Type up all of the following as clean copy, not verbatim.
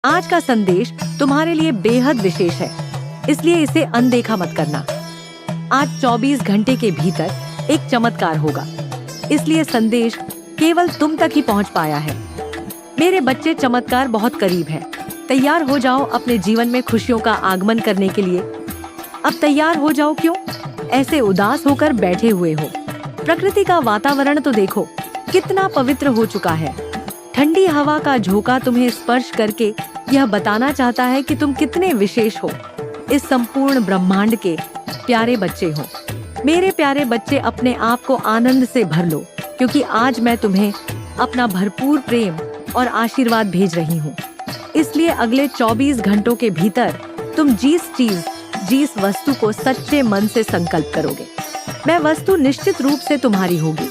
आज का संदेश तुम्हारे लिए बेहद विशेष है, इसलिए इसे अनदेखा मत करना। आज 24 घंटे के भीतर एक चमत्कार होगा, इसलिए संदेश केवल तुम तक ही पहुंच पाया है। मेरे बच्चे, चमत्कार बहुत करीब है। तैयार हो जाओ अपने जीवन में खुशियों का आगमन करने के लिए। अब तैयार हो जाओ। क्यों ऐसे उदास होकर बैठे हुए हो? प्रकृति का वातावरण तो देखो, कितना पवित्र हो चुका है। ठंडी हवा का झोंका तुम्हें स्पर्श करके यह बताना चाहता है कि तुम कितने विशेष हो। इस संपूर्ण ब्रह्मांड के प्यारे बच्चे हो। मेरे प्यारे बच्चे, अपने आप को आनंद से भर लो, क्योंकि आज मैं तुम्हें अपना भरपूर प्रेम और आशीर्वाद भेज रही हूँ। इसलिए अगले 24 घंटों के भीतर तुम जिस वस्तु को सच्चे मन से संकल्प करोगे, वह वस्तु निश्चित रूप से तुम्हारी होगी।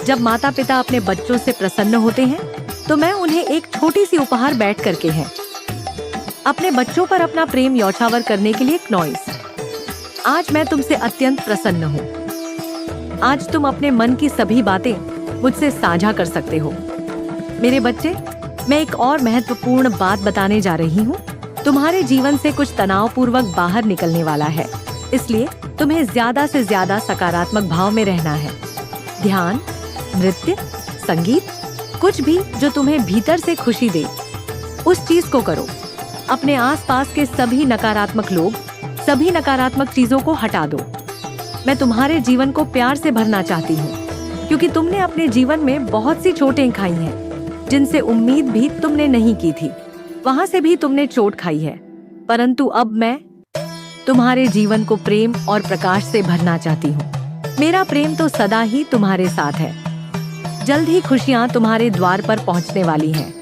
जब माता पिता अपने बच्चों से प्रसन्न होते हैं तो मैं उन्हें एक छोटी सी उपहार बैठ करके है अपने बच्चों पर अपना प्रेम यौछावर करने के लिए क्नॉइस। आज मैं तुमसे अत्यंत प्रसन्न हूँ। आज तुम अपने मन की सभी बातें मुझसे साझा कर सकते हो। मेरे बच्चे, मैं एक और महत्वपूर्ण बात बताने जा रही हूँ। तुम्हारे जीवन से कुछ तनावपूर्वक बाहर निकलने वाला है, इसलिए तुम्हें ज्यादा से ज्यादा सकारात्मक भाव में रहना है। ध्यान, नृत्य, संगीत, कुछ भी जो तुम्हें भीतर से खुशी दे, उस चीज को करो। अपने आसपास के सभी नकारात्मक लोग, सभी नकारात्मक चीजों को हटा दो। मैं तुम्हारे जीवन को प्यार से भरना चाहती हूँ, क्योंकि तुमने अपने जीवन में बहुत सी चोटें खाई हैं, जिनसे उम्मीद भी तुमने नहीं की थी। वहां से भी तुमने चोट खाई है, परंतु अब मैं तुम्हारे जीवन को प्रेम और प्रकाश से भरना चाहती हूँ। मेरा प्रेम तो सदा ही तुम्हारे साथ है। जल्द ही खुशियाँ तुम्हारे द्वार पर पहुँचने वाली हैं,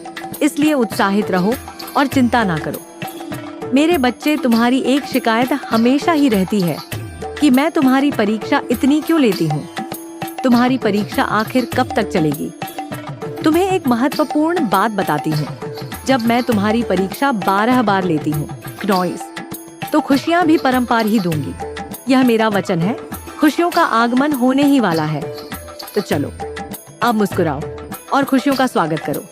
इसलिए उत्साहित रहो और चिंता ना करो। मेरे बच्चे, तुम्हारी एक शिकायत हमेशा ही रहती है कि मैं तुम्हारी परीक्षा इतनी क्यों लेती हूँ। तुम्हारी परीक्षा आखिर कब तक चलेगी? तुम्हें एक महत्वपूर्ण बात बताती हूँ। जब मैं तुम्हारी परीक्षा 12 बार लेती हूँ क्नॉइस, तो खुशियाँ भी परम्पार ही दूंगी। यह मेरा वचन है। खुशियों का आगमन होने ही वाला है। तो चलो, अब मुस्कुराओ और खुशियों का स्वागत करो।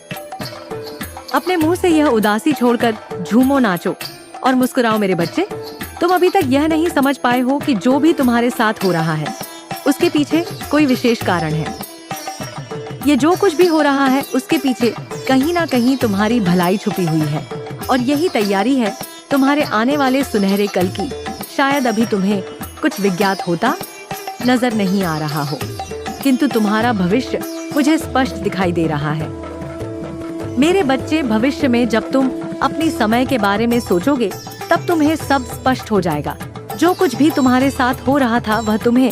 अपने मुंह से यह उदासी छोड़कर झूमो, नाचो और मुस्कुराओ। मेरे बच्चे, तुम अभी तक यह नहीं समझ पाए हो कि जो भी तुम्हारे साथ हो रहा है, उसके पीछे कोई विशेष कारण है। ये जो कुछ भी हो रहा है, उसके पीछे कहीं ना कहीं तुम्हारी भलाई छुपी हुई है, और यही तैयारी है तुम्हारे आने वाले सुनहरे कल की। शायद अभी तुम्हें कुछ विज्ञात होता नजर नहीं आ रहा हो, किंतु तुम्हारा भविष्य मुझे स्पष्ट दिखाई दे रहा है। मेरे बच्चे, भविष्य में जब तुम अपनी समय के बारे में सोचोगे, तब तुम्हें सब स्पष्ट हो जाएगा। जो कुछ भी तुम्हारे साथ हो रहा था, वह तुम्हें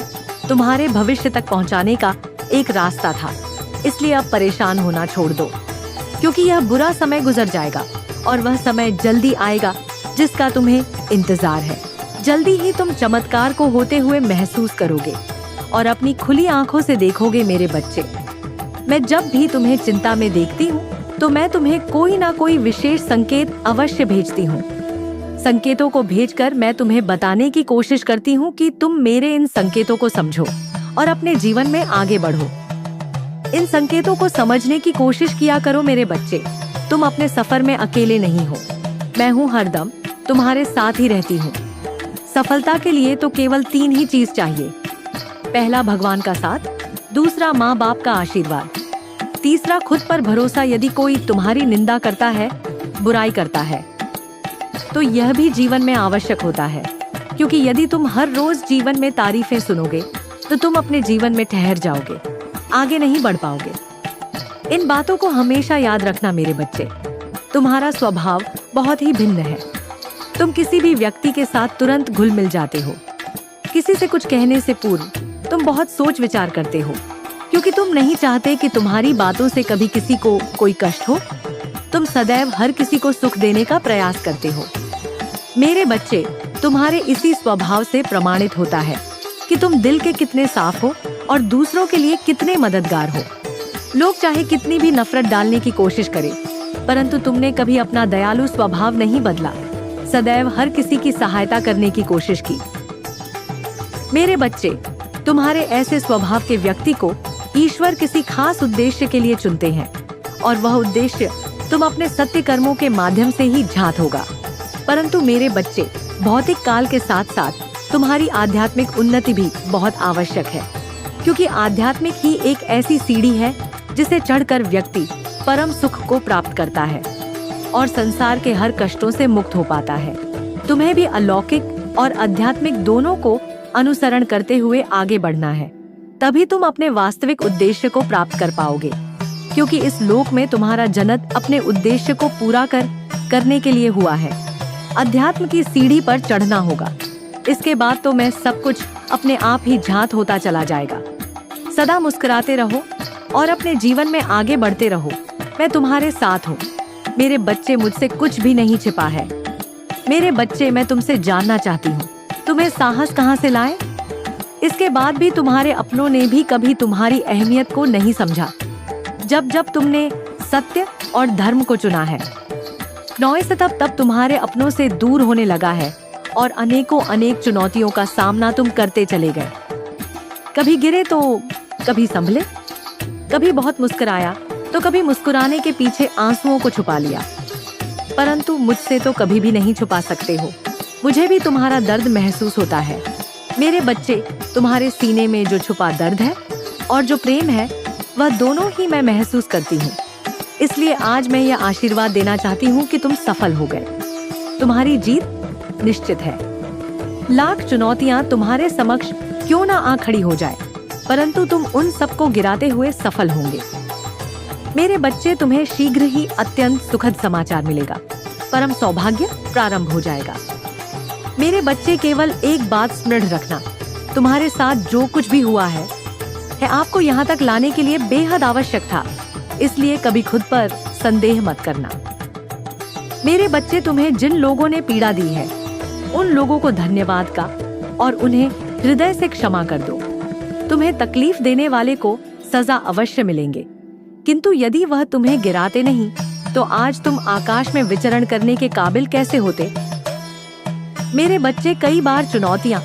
तुम्हारे भविष्य तक पहुंचाने का एक रास्ता था। इसलिए अब परेशान होना छोड़ दो, क्योंकि यह बुरा समय गुजर जाएगा और वह समय जल्दी आएगा जिसका तुम्हें इंतजार है। जल्दी ही तुम चमत्कार को होते हुए महसूस करोगे और अपनी खुली आंखों से देखोगे। मेरे बच्चे, मैं जब भी तुम्हें चिंता में देखती हूँ, तो मैं तुम्हें कोई ना कोई विशेष संकेत अवश्य भेजती हूँ। संकेतों को भेजकर मैं तुम्हें बताने की कोशिश करती हूँ कि तुम मेरे इन संकेतों को समझो और अपने जीवन में आगे बढ़ो। इन संकेतों को समझने की कोशिश किया करो। मेरे बच्चे, तुम अपने सफर में अकेले नहीं हो। मैं हूँ हरदम तुम्हारे साथ ही रहती हूँ। सफलता के लिए तो केवल 3 ही चीज चाहिए। पहला, भगवान का साथ। दूसरा, माँ बाप का आशीर्वाद। तीसरा, खुद पर भरोसा। यदि कोई तुम्हारी निंदा करता है, बुराई करता है, तो यह भी जीवन में आवश्यक होता है, क्योंकि यदि तुम हर रोज जीवन में तारीफें सुनोगे, तो तुम अपने जीवन में ठहर जाओगे, आगे नहीं बढ़ पाओगे। इन बातों को हमेशा याद रखना। मेरे बच्चे, तुम्हारा स्वभाव बहुत ही भिन्न है। तुम किसी भी व्यक्ति के साथ तुरंत घुल मिल जाते हो। किसी से कुछ कहने से पूर्व तुम बहुत सोच विचार करते हो, क्योंकि तुम नहीं चाहते कि तुम्हारी बातों से कभी किसी को कोई कष्ट हो। तुम सदैव हर किसी को सुख देने का प्रयास करते हो। मेरे बच्चे, तुम्हारे इसी स्वभाव से प्रमाणित होता है कि तुम दिल के कितने साफ हो और दूसरों के लिए कितने मददगार हो। लोग चाहे कितनी भी नफरत डालने की कोशिश करें, परंतु तुमने कभी अपना दयालु स्वभाव नहीं बदला। सदैव हर किसी की सहायता करने की कोशिश की। मेरे बच्चे, तुम्हारे ऐसे स्वभाव के व्यक्ति को ईश्वर किसी खास उद्देश्य के लिए चुनते हैं, और वह उद्देश्य तुम अपने सत्य कर्मों के माध्यम से ही ज्ञात होगा। परंतु मेरे बच्चे, भौतिक काल के साथ साथ तुम्हारी आध्यात्मिक उन्नति भी बहुत आवश्यक है, क्योंकि आध्यात्मिक ही एक ऐसी सीढ़ी है जिसे चढ़कर व्यक्ति परम सुख को प्राप्त करता है और संसार के हर कष्टों से मुक्त हो पाता है। तुम्हें भी अलौकिक और आध्यात्मिक दोनों को अनुसरण करते हुए आगे बढ़ना है, तभी तुम अपने वास्तविक उद्देश्य को प्राप्त कर पाओगे, क्योंकि इस लोक में तुम्हारा जन्म अपने उद्देश्य को पूरा करने के लिए हुआ है। अध्यात्म की सीढ़ी पर चढ़ना होगा, इसके बाद तो मैं सब कुछ अपने आप ही ज्ञात होता चला जाएगा। सदा मुस्कुराते रहो और अपने जीवन में आगे बढ़ते रहो। मैं तुम्हारे साथ हूँ। मेरे बच्चे, मुझसे कुछ भी नहीं छिपा है। मेरे बच्चे, मैं तुमसे जानना चाहती हूँ, तुम्हें साहस कहाँ से लाए? इसके बाद भी तुम्हारे अपनों ने भी कभी तुम्हारी अहमियत को नहीं समझा, जब तुमने सत्य और धर्म को चुना है। नौ से तब तुम्हारे अपनों से दूर होने लगा है और अनेक चुनौतियों का सामना तुम करते चले गए। कभी गिरे तो कभी संभले, कभी बहुत मुस्कुराया तो कभी मुस्कुराने के पीछे आंसुओं को छुपा लिया। परंतु मुझसे तो कभी भी नहीं छुपा सकते हो। मुझे भी तुम्हारा दर्द महसूस होता है। मेरे बच्चे, तुम्हारे सीने में जो छुपा दर्द है और जो प्रेम है, वह दोनों ही मैं महसूस करती हूँ। इसलिए आज मैं यह आशीर्वाद देना चाहती हूँ कि तुम सफल हो गए। तुम्हारी जीत निश्चित है। लाख चुनौतियाँ तुम्हारे समक्ष क्यों ना आ खड़ी हो जाए, परंतु तुम उन सबको गिराते हुए सफल होंगे। मेरे बच्चे, तुम्हें शीघ्र ही अत्यंत सुखद समाचार मिलेगा। परम सौभाग्य प्रारंभ हो जाएगा। मेरे बच्चे, केवल एक बात स्मरण रखना, तुम्हारे साथ जो कुछ भी हुआ है आपको यहाँ तक लाने के लिए बेहद आवश्यक था, इसलिए कभी खुद पर संदेह मत करना। मेरे बच्चे, तुम्हें जिन लोगों ने पीड़ा दी है, उन लोगों को धन्यवाद का और उन्हें हृदय से क्षमा कर दो। तुम्हें तकलीफ देने वाले को सजा अवश्य मिलेंगे, किंतु यदि वह तुम्हें गिराते नहीं तो आज तुम आकाश में विचरण करने के काबिल कैसे होते? मेरे बच्चे, कई बार चुनौतियाँ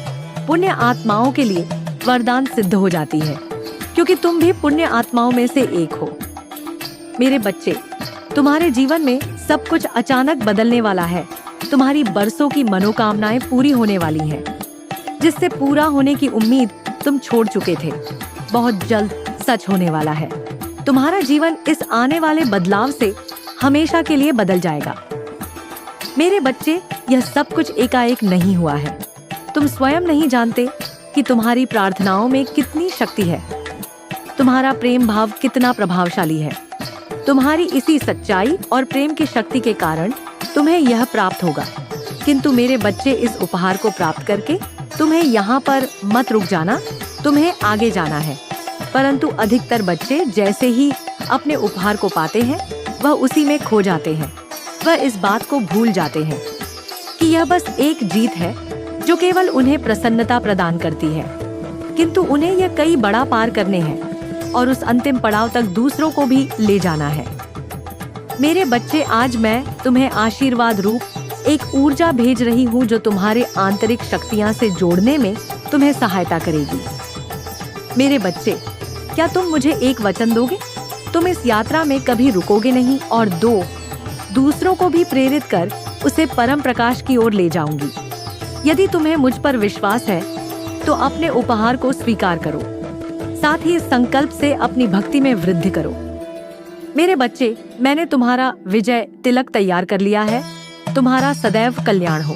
पुण्य आत्माओं के लिए वरदान सिद्ध हो जाती है, क्योंकि तुम भी पुण्य आत्माओं में से एक हो। मेरे बच्चे, तुम्हारे जीवन में सब कुछ अचानक बदलने वाला है। तुम्हारी बरसों की मनोकामनाएं पूरी होने वाली हैं, जिससे पूरा होने की उम्मीद तुम छोड़ चुके थे, बहुत जल्द सच होने वाला है। तुम्हारा जीवन इस आने वाले बदलाव से हमेशा के लिए बदल जाएगा। मेरे बच्चे, यह सब कुछ एकाएक नहीं हुआ है। तुम स्वयं नहीं जानते कि तुम्हारी प्रार्थनाओं में कितनी शक्ति है, तुम्हारा प्रेम भाव कितना प्रभावशाली है। तुम्हारी इसी सच्चाई और प्रेम की शक्ति के कारण तुम्हें यह प्राप्त होगा। किंतु मेरे बच्चे, इस उपहार को प्राप्त करके तुम्हें यहाँ पर मत रुक जाना, तुम्हें आगे जाना है। परंतु अधिकतर बच्चे जैसे ही अपने उपहार को पाते हैं, वह उसी में खो जाते हैं। वह इस बात को भूल जाते हैं कि यह बस एक जीत है जो केवल उन्हें प्रसन्नता प्रदान करती है, किंतु उन्हें यह कई बड़ा पार करने हैं और उस अंतिम पड़ाव तक दूसरों को भी ले जाना है। मेरे बच्चे, आज मैं तुम्हें आशीर्वाद रूप एक ऊर्जा भेज रही हूँ जो तुम्हारे आंतरिक शक्तियाँ से जोड़ने में तुम्हें सहायता करेगी। मेरे बच्चे, क्या तुम मुझे एक वचन दोगे? तुम इस यात्रा में कभी रुकोगे नहीं और दूसरों को भी प्रेरित कर उसे परम प्रकाश की ओर ले जाऊंगी। यदि तुम्हें मुझ पर विश्वास है तो अपने उपहार को स्वीकार करो, साथ ही इस संकल्प से अपनी भक्ति में वृद्धि करो। मेरे बच्चे, मैंने तुम्हारा विजय तिलक तैयार कर लिया है। तुम्हारा सदैव कल्याण हो।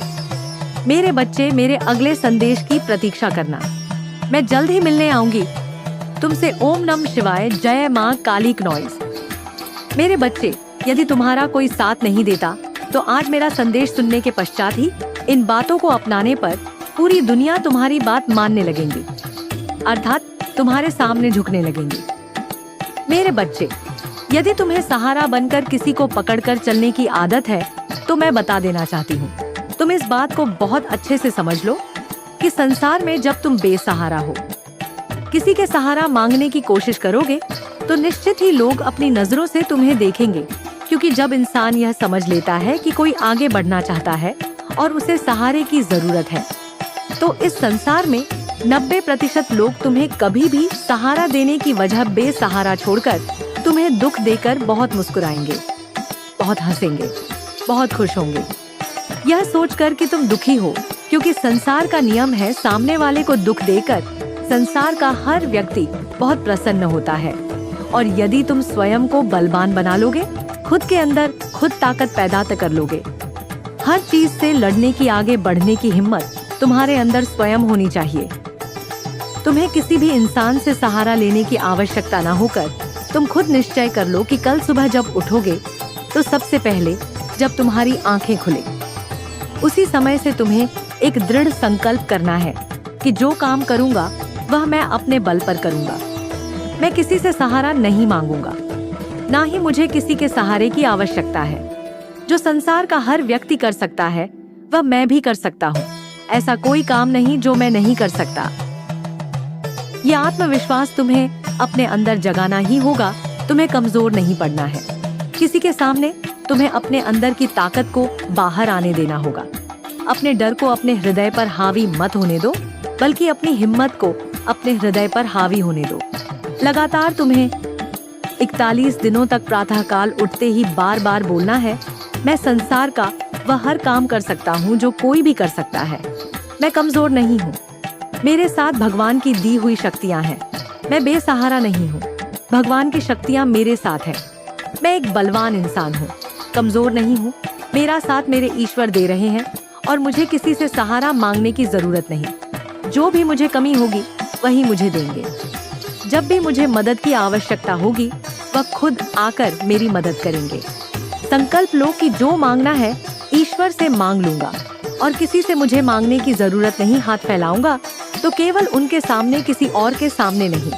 मेरे बच्चे, मेरे अगले संदेश की प्रतीक्षा करना। मैं जल्द ही मिलने आऊंगी तुमसे। ओम नमः शिवाय। जय माँ काली कनॉइज। मेरे बच्चे, यदि तुम्हारा कोई साथ नहीं देता तो आज मेरा संदेश सुनने के पश्चात ही इन बातों को अपनाने पर पूरी दुनिया तुम्हारी बात मानने लगेंगी, अर्थात तुम्हारे सामने झुकने लगेंगी। मेरे बच्चे, यदि तुम्हें सहारा बनकर किसी को पकड़कर चलने की आदत है तो मैं बता देना चाहती हूँ, तुम इस बात को बहुत अच्छे से समझ लो कि संसार में जब तुम बेसहारा हो, किसी के सहारा मांगने की कोशिश करोगे तो निश्चित ही लोग अपनी नजरों से तुम्हें देखेंगे, क्योंकि जब इंसान यह समझ लेता है कि कोई आगे बढ़ना चाहता है और उसे सहारे की जरूरत है, तो इस संसार में 90% लोग तुम्हें कभी भी सहारा देने की वजह बेसहारा छोड़कर तुम्हें दुख देकर बहुत मुस्कुराएंगे, बहुत हंसेंगे, बहुत खुश होंगे। यह सोचकर कि तुम दुखी हो, क्योंकि संसार का नियम है सामने वाले को दुख देकर संसार का हर व्यक्ति बहुत प्रसन्न होता है। और यदि तुम स्वयं को बलवान बना लोगे, खुद के अंदर खुद ताकत पैदा कर लोगे। हर चीज से लड़ने की, आगे बढ़ने की हिम्मत तुम्हारे अंदर स्वयं होनी चाहिए। तुम्हें किसी भी इंसान से सहारा लेने की आवश्यकता न होकर तुम खुद निश्चय कर लो कि कल सुबह जब उठोगे तो सबसे पहले जब तुम्हारी आंखें खुले उसी समय से तुम्हें एक दृढ़ संकल्प करना है कि जो काम करूंगा वह मैं अपने बल पर करूंगा। मैं किसी से सहारा नहीं मांगूंगा, ना ही मुझे किसी के सहारे की आवश्यकता है। जो संसार का हर व्यक्ति कर सकता है वह मैं भी कर सकता हूँ। ऐसा कोई काम नहीं जो मैं नहीं कर सकता। ये आत्मविश्वास तुम्हें अपने अंदर जगाना ही होगा। तुम्हें कमजोर नहीं पड़ना है। किसी के सामने तुम्हें अपने अंदर की ताकत को बाहर आने देना होगा। अपने डर को अपने हृदय पर हावी मत होने दो, बल्कि अपनी हिम्मत को अपने हृदय पर हावी होने दो। लगातार तुम्हें 41 दिनों तक प्रातःकाल उठते ही बार बार बोलना है, मैं संसार का वह हर काम कर सकता हूँ जो कोई भी कर सकता है। मैं कमजोर नहीं हूँ, मेरे साथ भगवान की दी हुई शक्तियाँ हैं। मैं बेसहारा नहीं हूँ, भगवान की शक्तियाँ मेरे साथ हैं। मैं एक बलवान इंसान हूँ, कमजोर नहीं हूँ। मेरा साथ मेरे ईश्वर दे रहे हैं और मुझे किसी से सहारा मांगने की जरूरत नहीं। जो भी मुझे कमी होगी वही मुझे देंगे। जब भी मुझे मदद की आवश्यकता होगी वह खुद आकर मेरी मदद करेंगे। संकल्प लो कि जो मांगना है ईश्वर से मांग लूंगा और किसी से मुझे मांगने की जरूरत नहीं। हाथ फैलाऊंगा तो केवल उनके सामने, किसी और के सामने नहीं।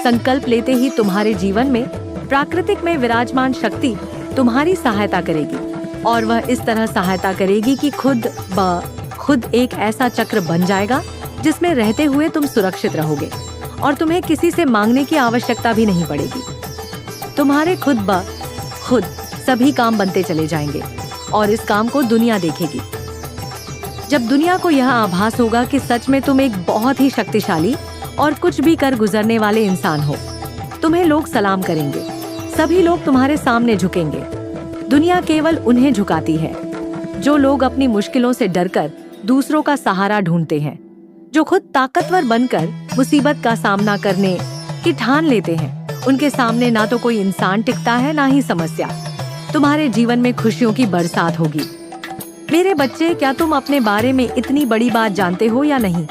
संकल्प लेते ही तुम्हारे जीवन में प्राकृतिक में विराजमान शक्ति तुम्हारी सहायता करेगी और वह इस तरह सहायता करेगी कि खुद एक ऐसा चक्र बन जाएगा जिसमें रहते हुए तुम सुरक्षित रहोगे और तुम्हें किसी से मांगने की आवश्यकता भी नहीं पड़ेगी। तुम्हारे खुद सभी काम बनते चले जाएंगे और इस काम को दुनिया देखेगी। जब दुनिया को यह आभास होगा कि सच में तुम एक बहुत ही शक्तिशाली और कुछ भी कर गुजरने वाले इंसान हो, तुम्हें लोग सलाम करेंगे। सभी लोग तुम्हारे सामने झुकेंगे। दुनिया केवल उन्हें झुकाती है जो लोग अपनी मुश्किलों से डरकर दूसरों का सहारा ढूंढते हैं, जो खुद ताकतवर बनकर मुसीबत का सामना करने की ठान लेते हैं। उनके सामने ना तो कोई इंसान टिकता है, ना ही समस्या। तुम्हारे जीवन में खुशियों की बरसात होगी। मेरे बच्चे, क्या तुम अपने बारे में इतनी बड़ी बात जानते हो या नहीं?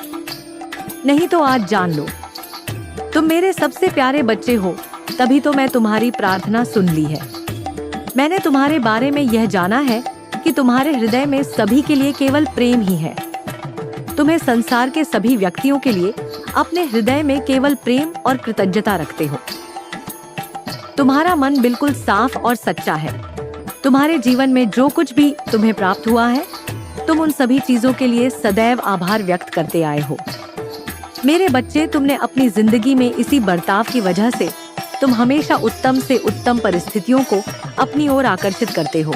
नहीं तो आज जान लो। तुम मेरे सबसे प्यारे बच्चे हो, तभी तो मैं तुम्हारी प्रार्थना सुन ली है। मैंने तुम्हारे बारे में यह जाना है कि तुम्हारे हृदय में सभी के लिए केवल प्रेम ही है। तुम्हें संसार के सभी व्यक्तियों के लिए अपने हृदय में केवल प्रेम और कृतज्ञता रखते हो। तुम्हारा मन बिल्कुल साफ और सच्चा है। तुम्हारे जीवन में जो कुछ भी तुम्हें प्राप्त हुआ है, तुम उन सभी चीजों के लिए सदैव आभार व्यक्त करते आए हो। मेरे बच्चे, तुमने अपनी जिंदगी में इसी बर्ताव की वजह से तुम हमेशा उत्तम से उत्तम परिस्थितियों को अपनी ओर आकर्षित करते हो।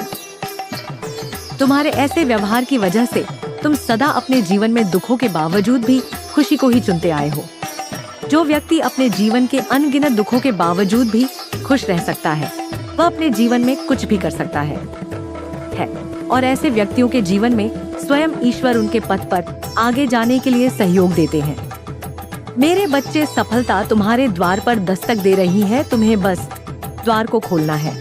तुम्हारे ऐसे व्यवहार की वजह से तुम सदा अपने जीवन में दुखों के बावजूद भी खुशी को ही चुनते आए हो। जो व्यक्ति अपने जीवन के अनगिनत दुखों के बावजूद भी खुश रह सकता है, वह अपने जीवन में कुछ भी कर सकता है। और ऐसे व्यक्तियों के जीवन में स्वयं ईश्वर उनके पथ पर आगे जाने के लिए सहयोग देते हैं। मेरे बच्चे, सफलता तुम्हारे द्वार पर दस्तक दे रही है। तुम्हें बस द्वार को खोलना है।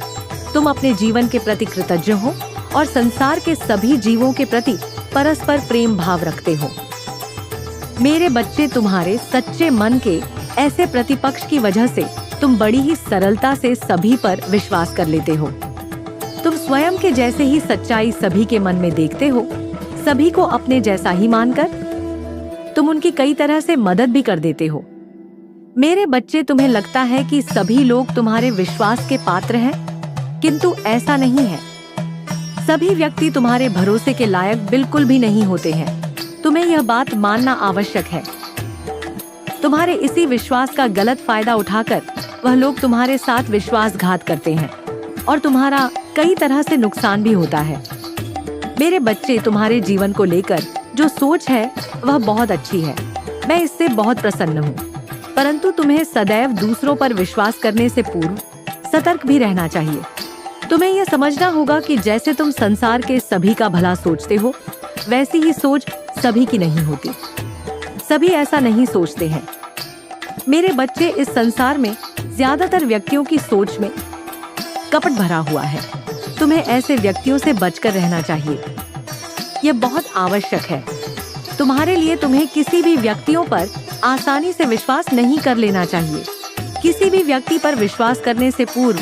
तुम अपने जीवन के प्रति कृतज्ञ हो और संसार के सभी जीवों के प्रति परस्पर प्रेम भाव रखते हो। मेरे बच्चे, तुम्हारे सच्चे मन के ऐसे प्रतिपक्ष की वजह से तुम बड़ी ही सरलता से सभी पर विश्वास कर लेते हो। तुम स्वयं के जैसे ही सच्चाई सभी के मन में देखते हो। सभी को अपने जैसा ही मानकर तुम उनकी कई तरह से मदद भी कर देते हो। मेरे बच्चे, तुम्हें लगता है कि सभी लोग तुम्हारे विश्वास के पात्र हैं, किंतु ऐसा नहीं है। सभी व्यक्ति तुम्हारे भरोसे के लायक बिल्कुल भी नहीं होते हैं। तुम्हें यह बात मानना आवश्यक है। तुम्हारे इसी विश्वास का गलत फायदा उठाकर वह लोग तुम्हारे साथ विश्वासघात करते हैं और तुम्हारा कई तरह से नुकसान भी होता है। मेरे बच्चे, तुम्हारे जीवन को लेकर जो सोच है वह बहुत अच्छी है। मैं इससे बहुत प्रसन्न हूँ, परंतु तुम्हें सदैव दूसरों पर विश्वास करने से पूर्व सतर्क भी रहना चाहिए। तुम्हें यह समझना होगा कि जैसे तुम संसार के सभी का भला सोचते हो, वैसी ही सोच सभी की नहीं होती। सभी ऐसा नहीं सोचते हैं। मेरे बच्चे, इस संसार में ज्यादातर व्यक्तियों की सोच में कपट भरा हुआ है। तुम्हें ऐसे व्यक्तियों से बचकर रहना चाहिए। यह बहुत आवश्यक है तुम्हारे लिए। तुम्हें किसी भी व्यक्तियों पर आसानी से विश्वास नहीं कर लेना चाहिए। किसी भी व्यक्ति पर विश्वास करने से पूर्व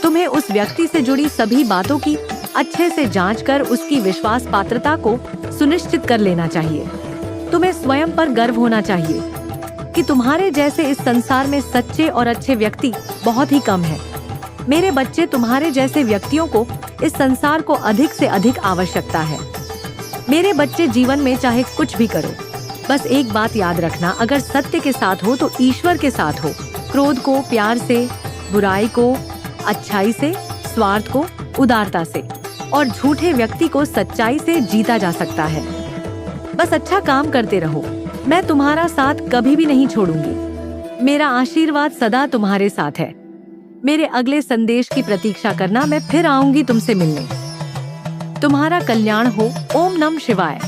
तुम्हें उस व्यक्ति से जुड़ी सभी बातों की अच्छे से जांच कर उसकी विश्वास पात्रता को सुनिश्चित कर लेना चाहिए। तुम्हें स्वयं पर गर्व होना चाहिए कि तुम्हारे जैसे इस संसार में सच्चे और अच्छे व्यक्ति बहुत ही कम हैं। मेरे बच्चे, तुम्हारे जैसे व्यक्तियों को इस संसार को अधिक से अधिक आवश्यकता है। मेरे बच्चे, जीवन में चाहे कुछ भी करो, बस एक बात याद रखना, अगर सत्य के साथ हो तो ईश्वर के साथ हो। क्रोध को प्यार से, बुराई को अच्छाई से, स्वार्थ को उदारता से और झूठे व्यक्ति को सच्चाई से जीता जा सकता है। बस अच्छा काम करते रहो। मैं तुम्हारा साथ कभी भी नहीं छोड़ूंगी। मेरा आशीर्वाद सदा तुम्हारे साथ है। मेरे अगले संदेश की प्रतीक्षा करना। मैं फिर आऊंगी तुमसे मिलने। तुम्हारा कल्याण हो। ओम नमः शिवाय।